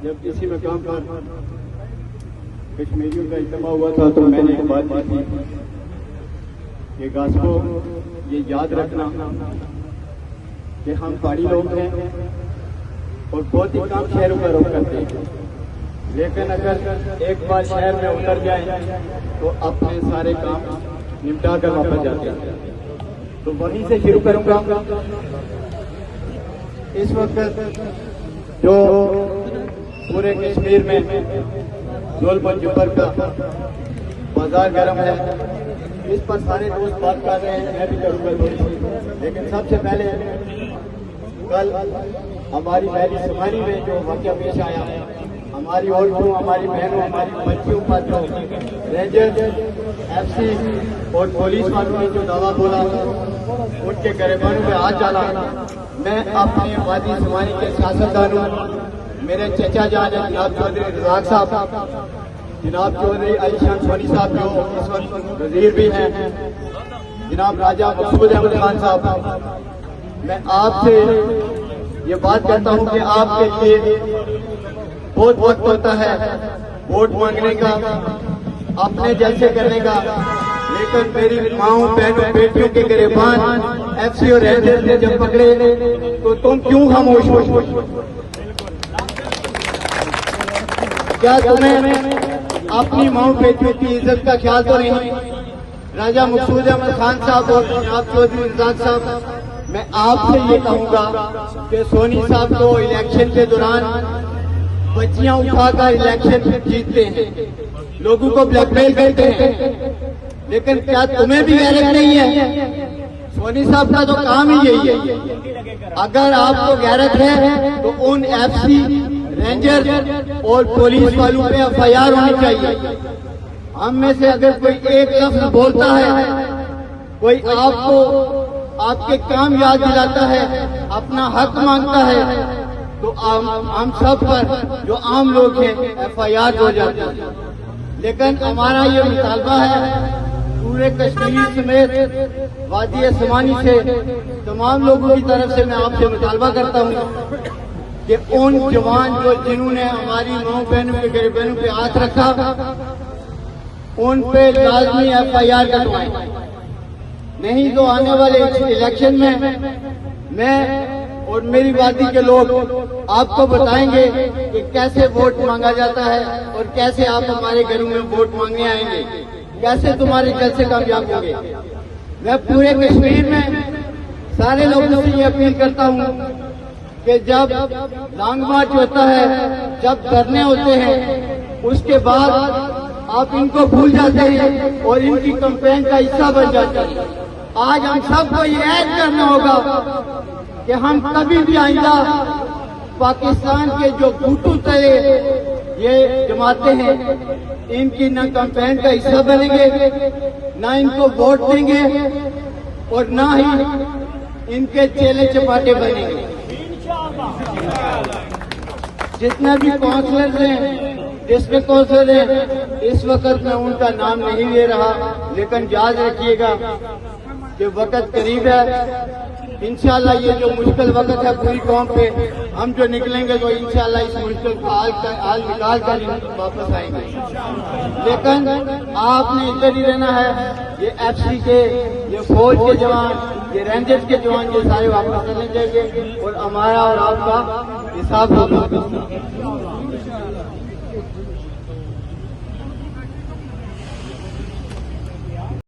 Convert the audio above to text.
جب کسی مقام پر کشمیریوں کا اجتماع ہوا تھا تو میں نے ایک بات کی تھی کہ گاسکو یہ یاد رکھنا کہ ہم پہاڑی لوگ ہیں اور بہت ہی کم شہروں کا رخ کرتے ہیں، لیکن اگر ایک بار شہر میں اتر جائیں تو اپنے سارے کام نمٹا کر واپس جاتے ہیں۔ تو وہیں سے شروع کروں گا۔ اس وقت جو پورے کشمیر میں ظلم و جبر کا بازار گرم ہے، اس پر سارے دوست بات کر رہے ہیں، میں بھی کروں گا تھوڑی سی۔ لیکن سب سے پہلے کل ہماری پہلی سماری میں جو واقعہ پیش آیا، ہماری عورتوں، ہماری بہنوں، ہماری بچیوں پر جو رینجر، ایف سی اور پولیس والوں نے جو دعویٰ بولا، ان کے گریبانوں میں ہاتھ ڈالا، میں اپنے وادی سمانی کے سیاستدانوں، میرے چچا جان جناب چودھری رزاق صاحب، جناب چودھری علی شان سونی صاحب جو اس وقت وزیر بھی ہیں، جناب راجہ مقصود احمد خان صاحب، میں آپ سے یہ بات کرتا ہوں کہ آپ کے لیے بہت وقت ہوتا ہے ووٹ مانگنے کا، اپنے جلسے کرنے کا، لیکن میری ماؤں، بہنوں، بیٹیوں کے گریبان ایف سی اور رینجر نے جب پکڑے تو تم کیوں خاموش ہو؟ کیا تمہیں اپنی ماؤں بیٹیوں کی عزت کا خیال تو نہیں؟ راجہ مقصود احمد خان صاحب اور جناب چودھری رزاق صاحب، میں آپ سے یہ کہوں گا کہ سونی صاحب کو الیکشن کے دوران بچیاں اٹھا کر الیکشن جیتتے ہیں، لوگوں کو بلیک میل کرتے ہیں، لیکن کیا تمہیں بھی غیرت نہیں ہے؟ سونی صاحب کا تو کام ہی یہی ہے۔ اگر آپ کو غیرت ہے تو ان ایف سی، رینجر اور پولیس والوں پہ ایف آئی آر ہونی چاہیے۔ ہم میں سے اگر کوئی ایک لفظ بولتا ہے، کوئی آپ کو آپ کے کام یاد دلاتا ہے، اپنا حق مانگتا ہے، تو ہم سب پر جو عام لوگ ہیں ایف آئی آر ہو جاتے ہیں۔ لیکن ہمارا یہ مطالبہ ہے پورے کشمیر سمیت وادی سمانی سے تمام لوگوں کی طرف سے میں آپ سے مطالبہ کرتا ہوں کہ ان جوان جنہوں نے ہماری ماؤں بہنوں کے گریبانوں پہ ہاتھ رکھا، ان پہ لازمی ایف آئی آر کروائیں، نہیں تو آنے والے الیکشن میں میں اور میری وادی کے لوگ آپ کو بتائیں گے کہ کیسے ووٹ مانگا جاتا ہے اور کیسے آپ ہمارے گھروں میں ووٹ مانگنے آئیں گے، کیسے تمہارے جلسے کامیاب ہوں گے۔ میں پورے کشمیر میں سارے لوگوں سے یہ اپیل کرتا ہوں کہ جب لانگ مارچ ہوتا ہے، جب دھرنے ہوتے ہیں، اس کے بعد آپ ان کو بھول جاتے ہیں اور ان کی کمپین کا حصہ بن جاتے ہیں۔ آج ہم سب کو یہ عہد کرنا ہوگا کہ ہم کبھی بھی آئندہ پاکستان کے جو گھوٹو تلے یہ جماعتیں ہیں، ان کی نہ کمپین کا حصہ بنیں گے، نہ ان کو ووٹ دیں گے اور نہ ہی ان کے چیلے چپاٹے بنیں گے۔ جتنے بھی کونسلرز ہیں، ڈسٹرکٹ کونسلر ہیں، اس وقت میں ان کا نام نہیں لے رہا، لیکن یاد رکھیے گا کہ وقت قریب ہے۔ انشاءاللہ یہ جو مشکل وقت ہے پوری قوم پہ، ہم جو نکلیں گے تو انشاءاللہ اس مشکل کا حال نکال کر واپس آئیں گے۔ لیکن آپ نے ادھر ہی رہنا ہے، یہ ایف سی کے، یہ فوج کے جوان، یہ رینجرز کے جوان، یہ سارے واپس چلے جائیں گے اور ہمارا اور آپ کا حساب ہوگا۔